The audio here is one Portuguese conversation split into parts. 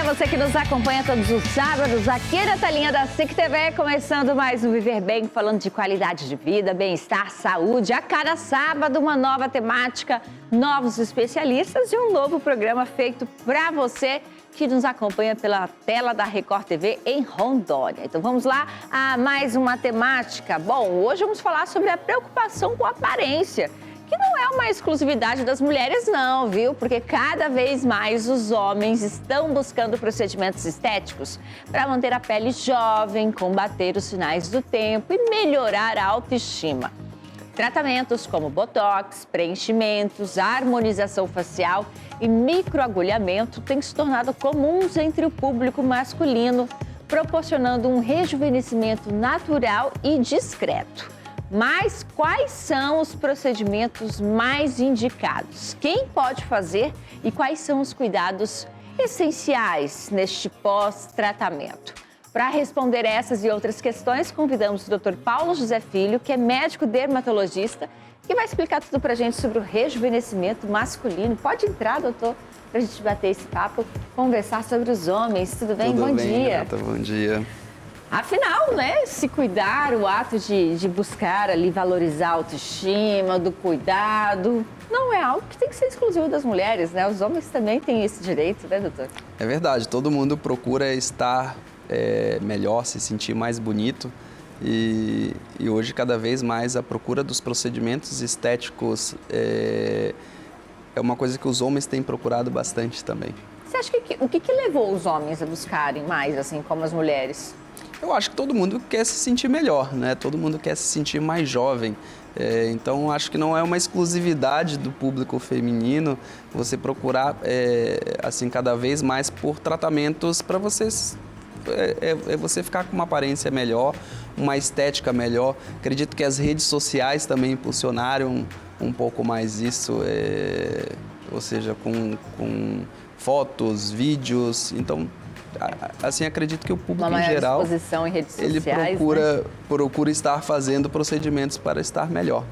você que nos acompanha todos os sábados aqui na telinha da SIC TV, começando mais um Viver Bem, falando de qualidade de vida, bem-estar, saúde. A cada sábado, uma nova temática, novos especialistas e um novo programa feito para você que nos acompanha pela tela da Record TV em Rondônia. Então vamos lá a mais uma temática. Bom, hoje vamos falar sobre a preocupação com a aparência, que não é uma exclusividade das mulheres não, viu? Porque cada vez mais os homens estão buscando procedimentos estéticos para manter a pele jovem, combater os sinais do tempo e melhorar a autoestima. Tratamentos como botox, preenchimentos, harmonização facial e microagulhamento têm se tornado comuns entre o público masculino, proporcionando um rejuvenescimento natural e discreto. Mas quais são os procedimentos mais indicados? Quem pode fazer e quais são os cuidados essenciais neste pós-tratamento? Para responder essas e outras questões, convidamos o Dr. Paulo José Filho, que é médico dermatologista, que vai explicar tudo para a gente sobre o rejuvenescimento masculino. Pode entrar, doutor, para a gente bater esse papo, conversar sobre os homens. Tudo bem? Bom dia. Renata, bom dia. Afinal, né, se cuidar, o ato de buscar ali valorizar a autoestima, do cuidado, não é algo que tem que ser exclusivo das mulheres, né? Os homens também têm esse direito, né, doutor? É verdade, todo mundo procura estar melhor, se sentir mais bonito e hoje cada vez mais a procura dos procedimentos estéticos é uma coisa que os homens têm procurado bastante também. Você acha que o que levou os homens a buscarem mais, assim, como as mulheres? Eu acho que todo mundo quer se sentir melhor, né? Todo mundo quer se sentir mais jovem. Então, acho que não é uma exclusividade do público feminino você procurar, assim, cada vez mais por tratamentos para vocês. Você ficar com uma aparência melhor, uma estética melhor. Acredito que as redes sociais também impulsionaram um pouco mais isso, ou seja, com fotos, vídeos. Então, assim, acredito que o público em geral, exposição em redes sociais, ele procura estar fazendo procedimentos para estar melhor.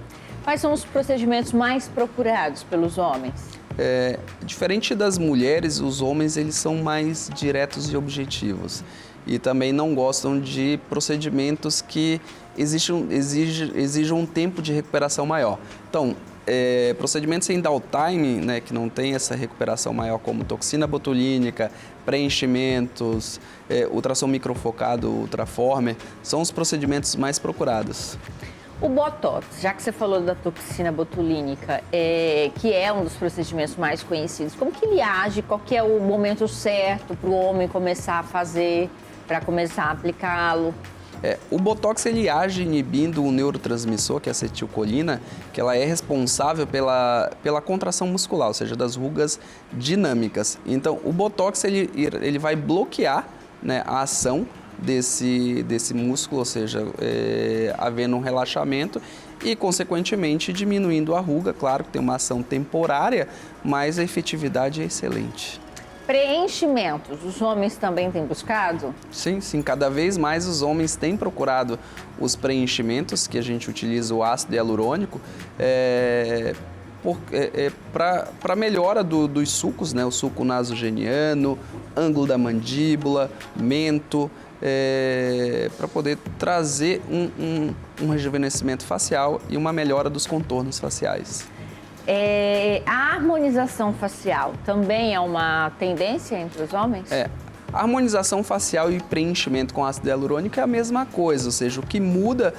Quais são os procedimentos mais procurados pelos homens? Diferente das mulheres, os homens eles são mais diretos e objetivos e também não gostam de procedimentos que exijam um tempo de recuperação maior. Então, procedimentos em downtime, né, que não tem essa recuperação maior, como toxina botulínica, preenchimentos, ultrassom microfocado, ultraformer, são os procedimentos mais procurados. O Botox, já que você falou da toxina botulínica, que é um dos procedimentos mais conhecidos, como que ele age? Qual que é o momento certo para o homem começar a fazer, para começar a aplicá-lo? O Botox ele age inibindo o neurotransmissor, que é a acetilcolina, que ela é responsável pela contração muscular, ou seja, das rugas dinâmicas. Então, o Botox ele vai bloquear, né, a ação desse músculo, ou seja, havendo um relaxamento e, consequentemente, diminuindo a ruga. Claro que tem uma ação temporária, mas a efetividade é excelente. Preenchimentos, os homens também têm buscado? Sim, cada vez mais os homens têm procurado os preenchimentos, que a gente utiliza o ácido hialurônico, para melhora dos sulcos, né? O sulco nasogeniano, ângulo da mandíbula, mento, para poder trazer um rejuvenescimento facial e uma melhora dos contornos faciais. A harmonização facial também é uma tendência entre os homens? A harmonização facial e preenchimento com ácido hialurônico é a mesma coisa, ou seja, o que muda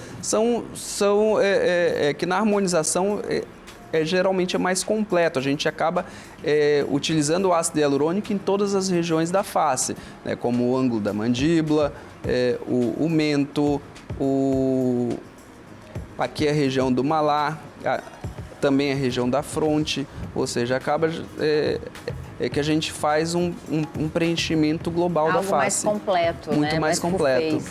que na harmonização geralmente é mais completo. A gente acaba utilizando o ácido hialurônico em todas as regiões da face, né, como o ângulo da mandíbula, o mento, aqui a região do malar, também a região da fronte, ou seja, acaba que a gente faz um preenchimento global da face. Algo mais completo, né? Muito mais completo.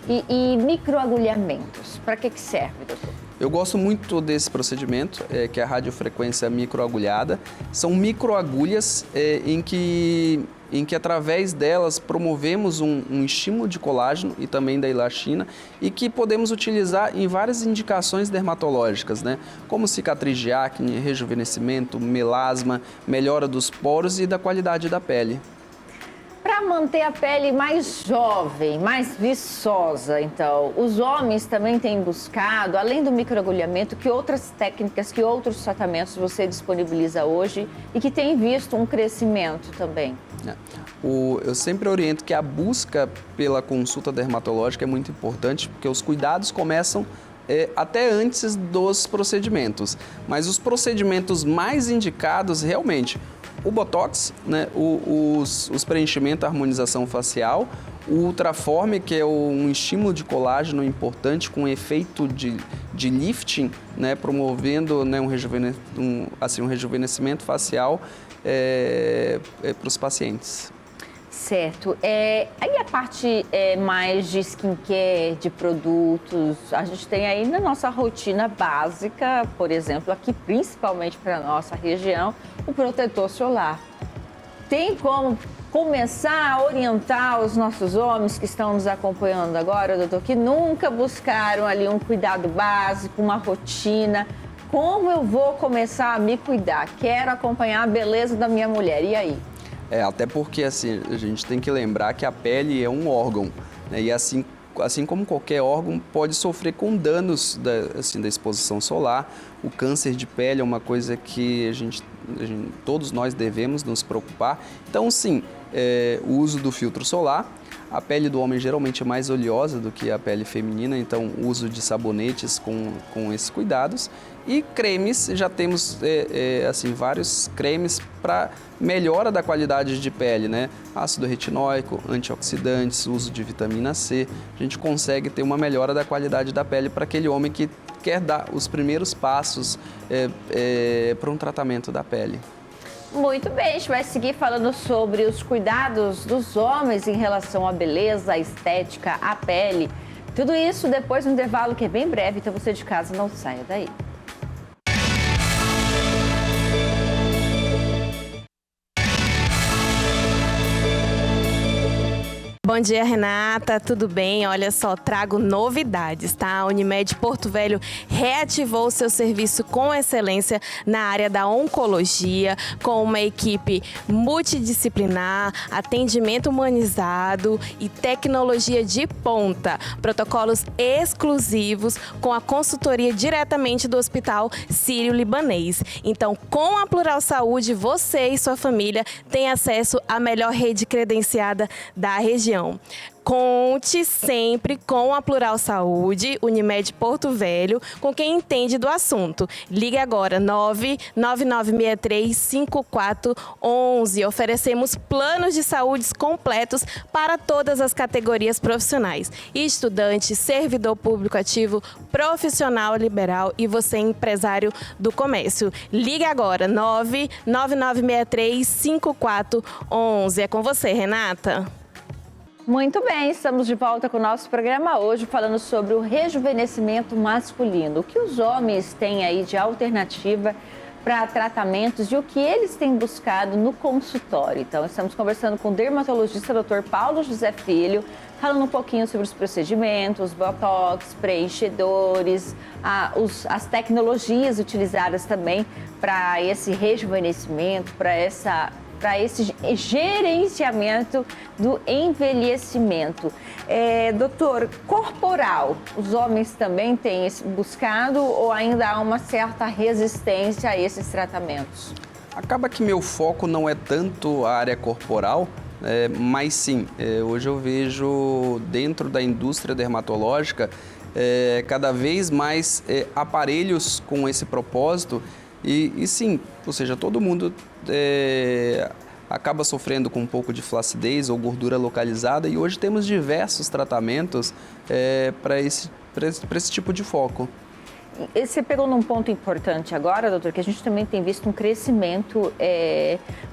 E microagulhamentos, para que serve, doutor? Eu gosto muito desse procedimento, que é a radiofrequência microagulhada. São microagulhas em que através delas promovemos um estímulo de colágeno e também da elastina e que podemos utilizar em várias indicações dermatológicas, né? Como cicatriz de acne, rejuvenescimento, melasma, melhora dos poros e da qualidade da pele. Para para manter a pele mais jovem, mais viçosa, então, os homens também têm buscado, além do microagulhamento, que outras técnicas, que outros tratamentos você disponibiliza hoje e que tem visto um crescimento também? Eu sempre oriento que a busca pela consulta dermatológica é muito importante, porque os cuidados começam até antes dos procedimentos. Mas os procedimentos mais indicados, realmente, o Botox, né, os preenchimentos, a harmonização facial, o Ultraform, que é um estímulo de colágeno importante com efeito de lifting, né, promovendo, né, um rejuvenescimento facial para os pacientes. Certo. Aí a parte mais de skincare, de produtos, a gente tem aí na nossa rotina básica, por exemplo, aqui principalmente para a nossa região, o protetor solar. Tem como começar a orientar os nossos homens que estão nos acompanhando agora, doutor, que nunca buscaram ali um cuidado básico, uma rotina? Como eu vou começar a me cuidar? Quero acompanhar a beleza da minha mulher, e aí? Até porque assim, a gente tem que lembrar que a pele é um órgão, né? E assim como qualquer órgão, pode sofrer com danos da exposição solar. O câncer de pele é uma coisa que todos nós devemos nos preocupar. Então, sim, o uso do filtro solar. A pele do homem geralmente é mais oleosa do que a pele feminina, então o uso de sabonetes com esses cuidados. E cremes, já temos vários cremes para melhora da qualidade de pele, né? Ácido retinóico, antioxidantes, uso de vitamina C. A gente consegue ter uma melhora da qualidade da pele para aquele homem que quer dar os primeiros passos para um tratamento da pele. Muito bem, a gente vai seguir falando sobre os cuidados dos homens em relação à beleza, à estética, à pele. Tudo isso depois do intervalo, que é bem breve, então você de casa não saia daí. Bom dia, Renata, tudo bem? Olha só, trago novidades, tá? A Unimed Porto Velho reativou seu serviço com excelência na área da oncologia, com uma equipe multidisciplinar, atendimento humanizado e tecnologia de ponta. Protocolos exclusivos com a consultoria diretamente do Hospital Sírio-Libanês. Então, com a Plural Saúde, você e sua família têm acesso à melhor rede credenciada da região. Conte sempre com a Plural Saúde, Unimed Porto Velho, com quem entende do assunto. Ligue agora, 999635411. Oferecemos planos de saúde completos para todas as categorias profissionais. Estudante, servidor público ativo, profissional liberal e você empresário do comércio. Ligue agora, 999635411. É com você, Renata. Muito bem, estamos de volta com o nosso programa hoje falando sobre o rejuvenescimento masculino. O que os homens têm aí de alternativa para tratamentos e o que eles têm buscado no consultório. Então, estamos conversando com o dermatologista Dr. Paulo José Filho, falando um pouquinho sobre os procedimentos, botox, preenchedores, as tecnologias utilizadas também para esse rejuvenescimento, para esse gerenciamento do envelhecimento. Doutor, corporal, os homens também têm buscado ou ainda há uma certa resistência a esses tratamentos? Acaba que meu foco não é tanto a área corporal, mas sim, hoje eu vejo dentro da indústria dermatológica cada vez mais aparelhos com esse propósito. E sim, ou seja, todo mundo acaba sofrendo com um pouco de flacidez ou gordura localizada e hoje temos diversos tratamentos para esse tipo de foco. Você pegou num ponto importante agora, doutor, que a gente também tem visto um crescimento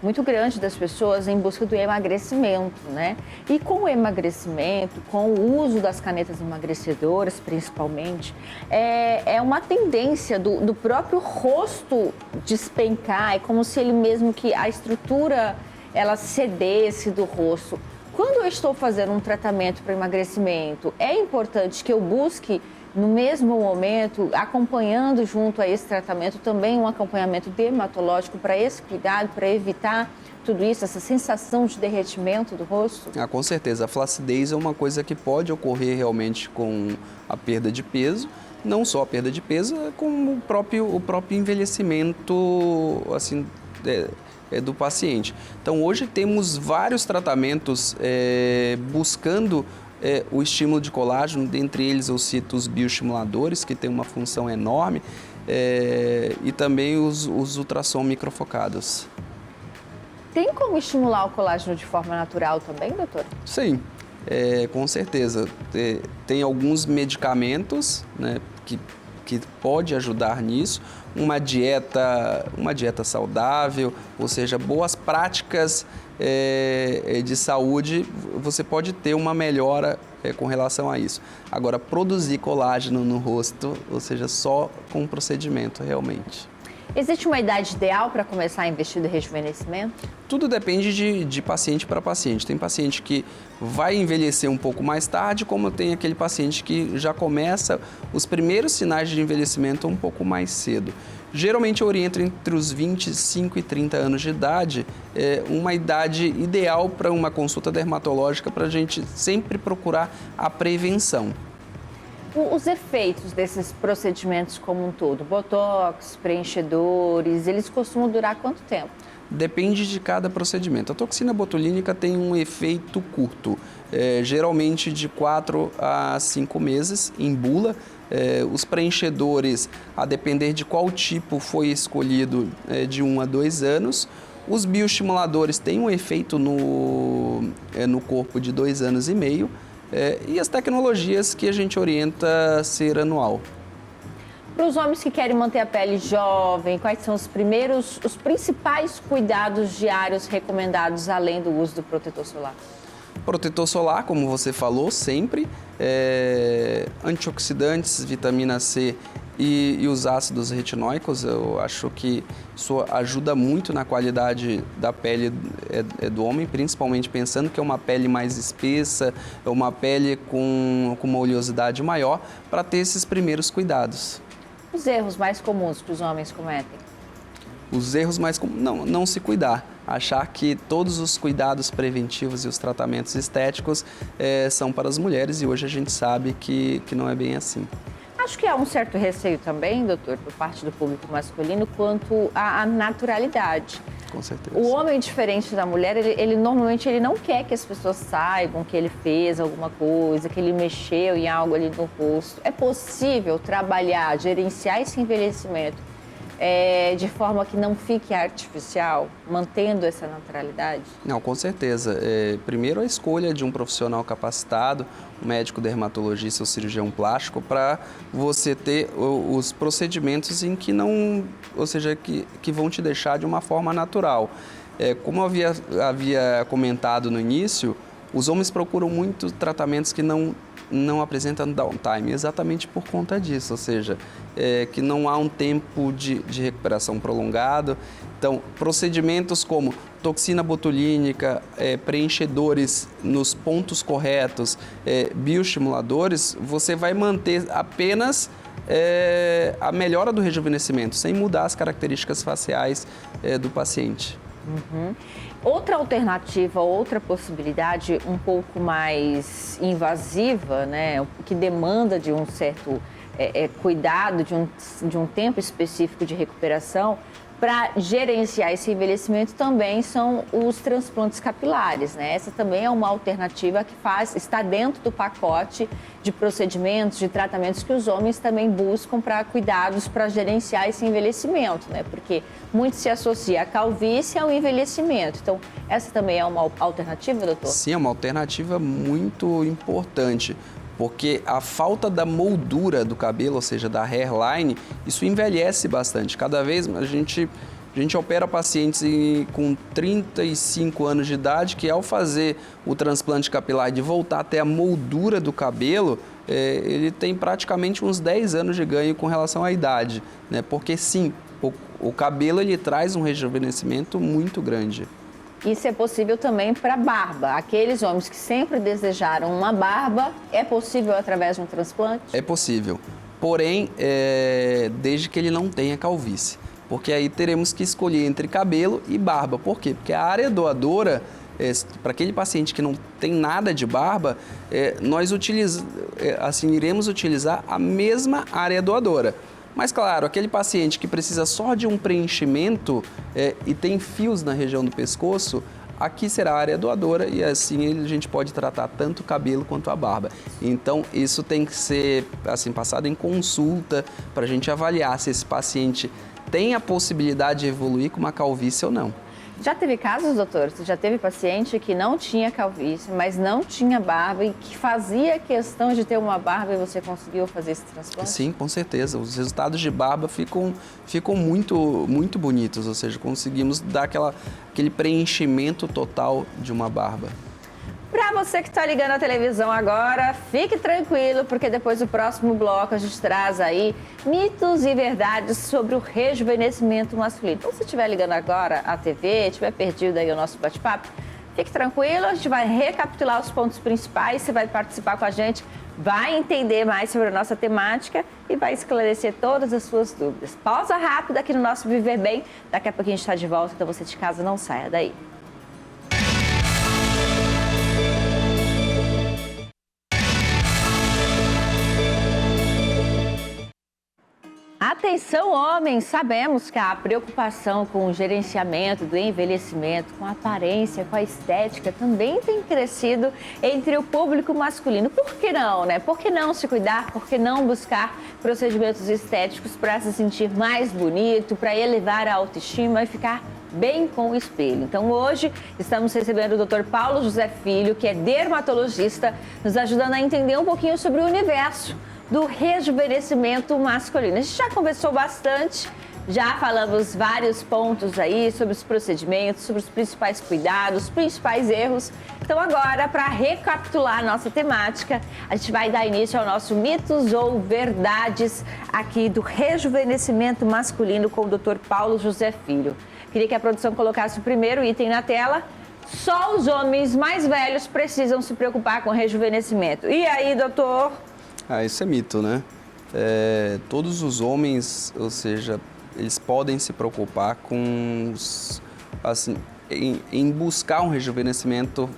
muito grande das pessoas em busca do emagrecimento, né? E com o emagrecimento, com o uso das canetas emagrecedoras, principalmente, é uma tendência do próprio rosto despencar, é como se ele mesmo que a estrutura ela cedesse do rosto. Quando eu estou fazendo um tratamento para emagrecimento, é importante que eu busque no mesmo momento, acompanhando junto a esse tratamento, também um acompanhamento dermatológico para esse cuidado, para evitar tudo isso, essa sensação de derretimento do rosto? Ah, com certeza. A flacidez é uma coisa que pode ocorrer realmente com a perda de peso, não só a perda de peso, como o próprio envelhecimento assim, do paciente. Então, hoje temos vários tratamentos buscando o estímulo de colágeno, dentre eles eu cito os bioestimuladores, que têm uma função enorme, e também os ultrassom microfocados. Tem como estimular o colágeno de forma natural também, doutor? Sim, com certeza. Tem alguns medicamentos, né, que pode ajudar nisso. Uma dieta saudável, ou seja, boas práticas de saúde, você pode ter uma melhora com relação a isso. Agora, produzir colágeno no rosto, ou seja, só com um procedimento realmente. Existe uma idade ideal para começar a investir no rejuvenescimento? Tudo depende de paciente para paciente. Tem paciente que vai envelhecer um pouco mais tarde, como tem aquele paciente que já começa os primeiros sinais de envelhecimento um pouco mais cedo. Geralmente eu oriento entre os 25 e 30 anos de idade, uma idade ideal para uma consulta dermatológica, para a gente sempre procurar a prevenção. Os efeitos desses procedimentos como um todo, botox, preenchedores, eles costumam durar quanto tempo? Depende de cada procedimento. A toxina botulínica tem um efeito curto, geralmente de 4 a 5 meses em bula. Os preenchedores, a depender de qual tipo foi escolhido, de 1 a 2 anos. Os bioestimuladores têm um efeito no corpo de 2 anos e meio. E as tecnologias que a gente orienta a ser anual. Para os homens que querem manter a pele jovem, quais são os principais cuidados diários recomendados além do uso do protetor solar? Protetor solar, como você falou, sempre. Antioxidantes, vitamina C e os ácidos retinóicos, eu acho que isso ajuda muito na qualidade da pele do homem, principalmente pensando que é uma pele mais espessa, é uma pele com uma oleosidade maior, para ter esses primeiros cuidados. Os erros mais comuns que os homens cometem? Os erros mais comuns, não se cuidar. Achar que todos os cuidados preventivos e os tratamentos estéticos são para as mulheres, e hoje a gente sabe que não é bem assim. Acho que há um certo receio também, doutor, por parte do público masculino, quanto à naturalidade. Com certeza. O homem, diferente da mulher, ele normalmente não quer que as pessoas saibam que ele fez alguma coisa, que ele mexeu em algo ali no rosto. É possível trabalhar, gerenciar esse envelhecimento de forma que não fique artificial, mantendo essa naturalidade? Não, com certeza. Primeiro, a escolha de um profissional capacitado, um médico dermatologista ou cirurgião plástico, para você ter os procedimentos em que não, ou seja, que vão te deixar de uma forma natural. Como eu havia comentado no início, os homens procuram muito tratamentos que não apresentam downtime, exatamente por conta disso, ou seja, que não há um tempo de recuperação prolongado. Então, procedimentos como toxina botulínica, preenchedores nos pontos corretos, bioestimuladores, você vai manter apenas a melhora do rejuvenescimento, sem mudar as características faciais do paciente. Uhum. Outra alternativa, outra possibilidade um pouco mais invasiva, né, que demanda de um certo cuidado, de um tempo específico de recuperação, para gerenciar esse envelhecimento também são os transplantes capilares, né? Essa também é uma alternativa que está dentro do pacote de procedimentos, de tratamentos que os homens também buscam para cuidados para gerenciar esse envelhecimento, né? Porque muito se associa a calvície ao envelhecimento. Então, essa também é uma alternativa, doutor? Sim, é uma alternativa muito importante, porque a falta da moldura do cabelo, ou seja, da hairline, isso envelhece bastante. Cada vez a gente opera pacientes com 35 anos de idade que, ao fazer o transplante capilar de voltar até a moldura do cabelo, ele tem praticamente uns 10 anos de ganho com relação à idade, né? Porque sim, o cabelo ele traz um rejuvenescimento muito grande. Isso é possível também para barba. Aqueles homens que sempre desejaram uma barba, é possível através de um transplante? É possível, porém, desde que ele não tenha calvície. porque aí teremos que escolher entre cabelo e barba. Por quê? Porque a área doadora, para aquele paciente que não tem nada de barba, nós iremos utilizar a mesma área doadora. Mas, claro, aquele paciente que precisa só de um preenchimento e tem fios na região do pescoço, aqui será a área doadora e assim a gente pode tratar tanto o cabelo quanto a barba. Então, isso tem que ser assim, passado em consulta para a gente avaliar se esse paciente tem a possibilidade de evoluir com uma calvície ou não. Já teve casos, doutor? Você já teve paciente que não tinha calvície, mas não tinha barba e que fazia questão de ter uma barba e você conseguiu fazer esse transplante? Sim, com certeza. Os resultados de barba ficam muito, muito bonitos, ou seja, conseguimos dar aquele preenchimento total de uma barba. Para você que está ligando a televisão agora, fique tranquilo, porque depois do próximo bloco a gente traz aí mitos e verdades sobre o rejuvenescimento masculino. Então, se estiver ligando agora a TV, estiver perdido aí o nosso bate-papo, fique tranquilo, a gente vai recapitular os pontos principais, você vai participar com a gente, vai entender mais sobre a nossa temática e vai esclarecer todas as suas dúvidas. Pausa rápida aqui no nosso Viver Bem, daqui a pouquinho a gente está de volta, então você de casa não saia daí. Atenção, homens! Sabemos que a preocupação com o gerenciamento do envelhecimento, com a aparência, com a estética, também tem crescido entre o público masculino. Por que não, né? Por que não se cuidar? Por que não buscar procedimentos estéticos para se sentir mais bonito, para elevar a autoestima e ficar bem com o espelho? Então, hoje estamos recebendo o Dr. Paulo José Filho, que é dermatologista, nos ajudando a entender um pouquinho sobre o universo do rejuvenescimento masculino. A gente já conversou bastante, já falamos vários pontos aí sobre os procedimentos, sobre os principais cuidados, os principais erros. Então agora, para recapitular a nossa temática, a gente vai dar início ao nosso mitos ou verdades aqui do rejuvenescimento masculino com o Dr. Paulo José Filho. Queria que a produção colocasse o primeiro item na tela. Só os homens mais velhos precisam se preocupar com o rejuvenescimento. E aí, doutor? Isso é mito, né? Todos os homens, ou seja, eles podem se preocupar com, assim, em buscar um rejuvenescimento,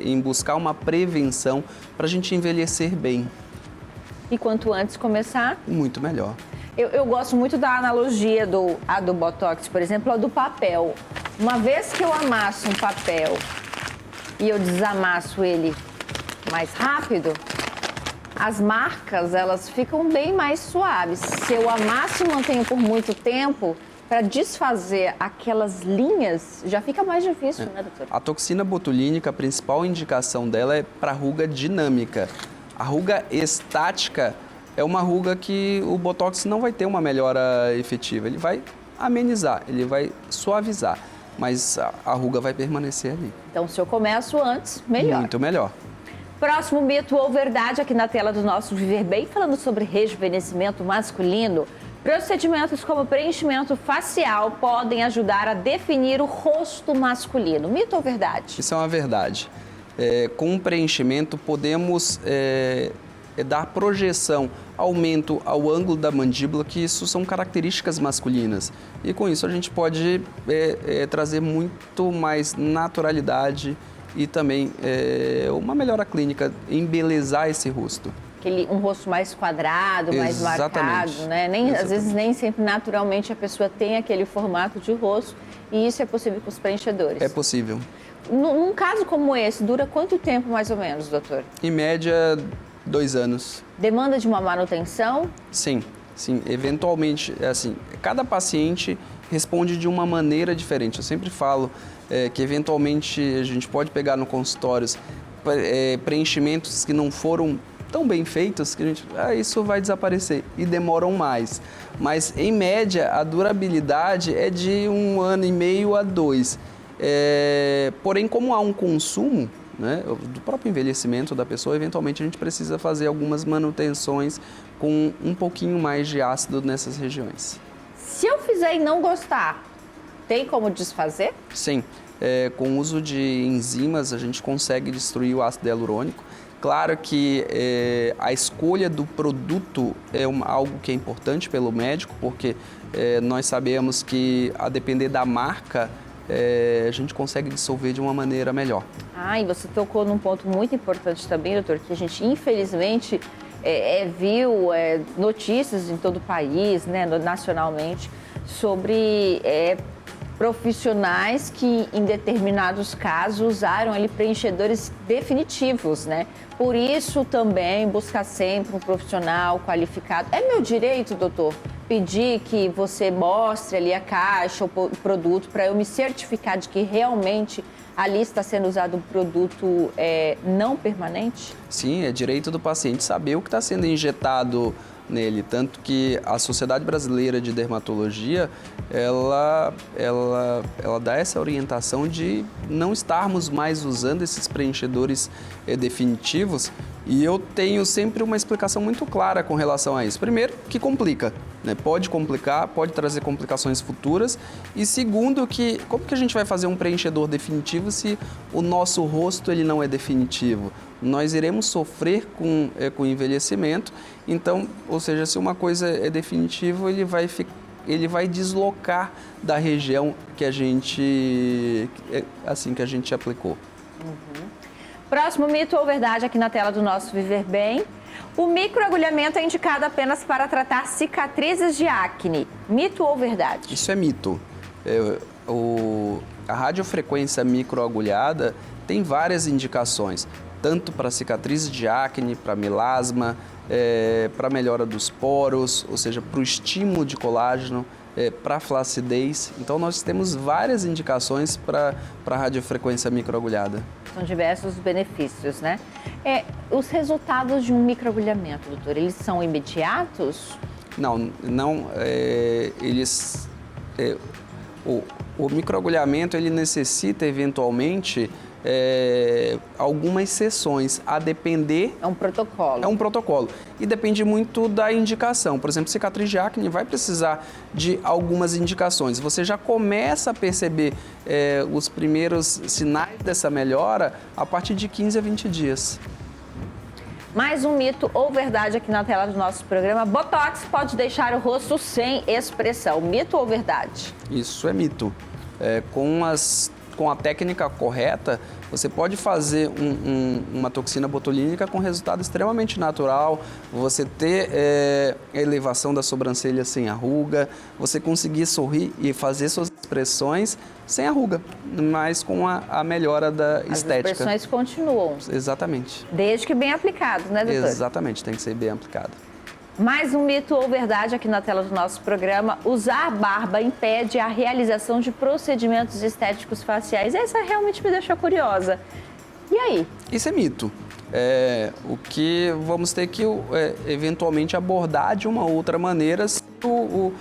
em buscar uma prevenção para a gente envelhecer bem. E quanto antes começar? Muito melhor. Eu gosto muito da analogia do Botox, por exemplo, a do papel. Uma vez que eu amasso um papel e eu desamasso ele mais rápido, as marcas, elas ficam bem mais suaves. Se eu amasso e mantenho por muito tempo, para desfazer aquelas linhas, já fica mais difícil, né, doutor? A toxina botulínica, a principal indicação dela é para ruga dinâmica. A ruga estática é uma ruga que o Botox não vai ter uma melhora efetiva. Ele vai amenizar, ele vai suavizar, mas a ruga vai permanecer ali. Então, se eu começo antes, melhor. Muito melhor. Próximo mito ou verdade aqui na tela do nosso Viver Bem, falando sobre rejuvenescimento masculino. Procedimentos como preenchimento facial podem ajudar a definir o rosto masculino. Mito ou verdade? Isso é uma verdade. Com o preenchimento podemos dar projeção, aumento ao ângulo da mandíbula, que isso são características masculinas. E com isso a gente pode trazer muito mais naturalidade e também uma melhora clínica, embelezar esse rosto. Um rosto mais quadrado, mais marcado, né? Às vezes nem sempre naturalmente a pessoa tem aquele formato de rosto e isso é possível com os preenchedores. É possível. Num caso como esse, dura quanto tempo mais ou menos, doutor? Em média, 2 anos. Demanda de uma manutenção? Sim. Eventualmente, assim, cada paciente responde de uma maneira diferente. Eu sempre falo que eventualmente a gente pode pegar no consultório preenchimentos que não foram tão bem feitos que isso vai desaparecer e demoram mais. Mas, em média, a durabilidade é de 1 ano e meio a 2. Porém, como há um consumo, né, do próprio envelhecimento da pessoa, eventualmente a gente precisa fazer algumas manutenções com um pouquinho mais de ácido nessas regiões. Se eu fizer e não gostar, tem como desfazer? Sim. Com o uso de enzimas, a gente consegue destruir o ácido hialurônico. Claro que a escolha do produto é algo que é importante pelo médico, porque nós sabemos que, a depender da marca, a gente consegue dissolver de uma maneira melhor. E você tocou num ponto muito importante também, doutor, que a gente infelizmente viu notícias em todo o país, né, nacionalmente, sobre profissionais que, em determinados casos, usaram ali preenchedores definitivos, né? Por isso também buscar sempre um profissional qualificado. É meu direito, doutor, pedir que você mostre ali a caixa, o produto, para eu me certificar de que realmente ali está sendo usado um produto não permanente? Sim, é direito do paciente saber o que está sendo injetado nele, tanto que a Sociedade Brasileira de Dermatologia, ela dá essa orientação de não estarmos mais usando esses preenchedores definitivos, e eu tenho sempre uma explicação muito clara com relação a isso. Primeiro, que complica, né? Pode complicar, pode trazer complicações futuras, e segundo, que como que a gente vai fazer um preenchedor definitivo se o nosso rosto ele não é definitivo? Nós iremos sofrer com envelhecimento. Então, ou seja, se uma coisa é definitiva, ele vai deslocar da região que a gente aplicou. Próximo mito ou verdade aqui na tela do nosso Viver Bem. O microagulhamento é indicado apenas para tratar cicatrizes de acne. Mito ou verdade? Isso é mito. A radiofrequência microagulhada tem várias indicações, tanto para cicatrizes de acne, para melasma, para melhora dos poros, ou seja, para o estímulo de colágeno, para flacidez. Então, nós temos várias indicações para a radiofrequência microagulhada. São diversos benefícios, né? Os resultados de um microagulhamento, doutor, eles são imediatos? Não, o microagulhamento, ele necessita, eventualmente, algumas sessões, a depender... É um protocolo. É um protocolo. E depende muito da indicação. Por exemplo, cicatriz de acne vai precisar de algumas indicações. Você já começa a perceber os primeiros sinais dessa melhora a partir de 15 a 20 dias. Mais um mito ou verdade aqui na tela do nosso programa. Botox pode deixar o rosto sem expressão. Mito ou verdade? Isso é mito. Com a técnica correta, você pode fazer uma toxina botulínica com resultado extremamente natural, você ter elevação da sobrancelha sem arruga, você conseguir sorrir e fazer suas expressões sem arruga, mas com a melhora da estética. As expressões continuam. Exatamente. Desde que bem aplicado, né, doutor? Exatamente, tem que ser bem aplicado. Mais um mito ou verdade aqui na tela do nosso programa. Usar barba impede a realização de procedimentos estéticos faciais. Essa realmente me deixou curiosa. E aí? Isso é mito. O que vamos ter que eventualmente abordar de uma outra maneira se o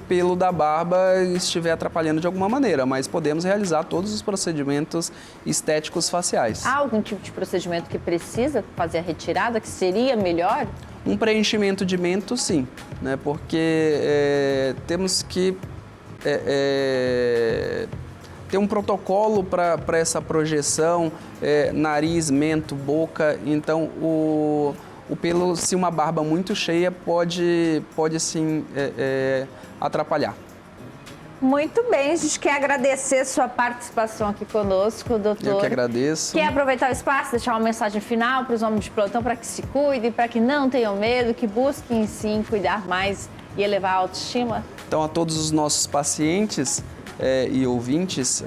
pelo da barba estiver atrapalhando de alguma maneira, mas podemos realizar todos os procedimentos estéticos faciais. Há algum tipo de procedimento que precisa fazer a retirada, que seria melhor? Um preenchimento de mento, sim, né? Porque temos que ter um protocolo para essa projeção, nariz, mento, boca. Então, o pelo, se uma barba muito cheia, pode sim atrapalhar. Muito bem, a gente quer agradecer sua participação aqui conosco, doutor. Eu que agradeço. Quer aproveitar o espaço, deixar uma mensagem final para os homens de plantão, para que se cuidem, para que não tenham medo, que busquem sim cuidar mais e elevar a autoestima? Então, a todos os nossos pacientes e ouvintes,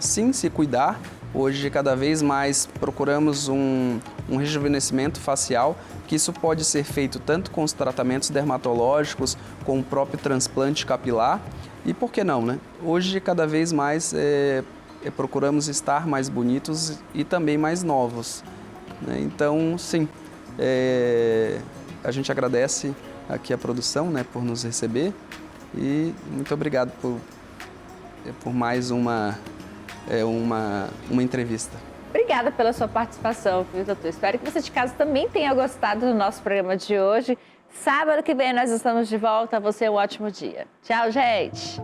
sim, se cuidar. Hoje, cada vez mais, procuramos um rejuvenescimento facial, que isso pode ser feito tanto com os tratamentos dermatológicos, com o próprio transplante capilar. E por que não, né? Hoje, cada vez mais, procuramos estar mais bonitos e também mais novos, né? Então, sim, a gente agradece aqui a produção, né, por nos receber, e muito obrigado por mais uma entrevista. Obrigada pela sua participação, viu, doutor? Espero que você de casa também tenha gostado do nosso programa de hoje. Sábado que vem nós estamos de volta. Você um ótimo dia. Tchau, gente!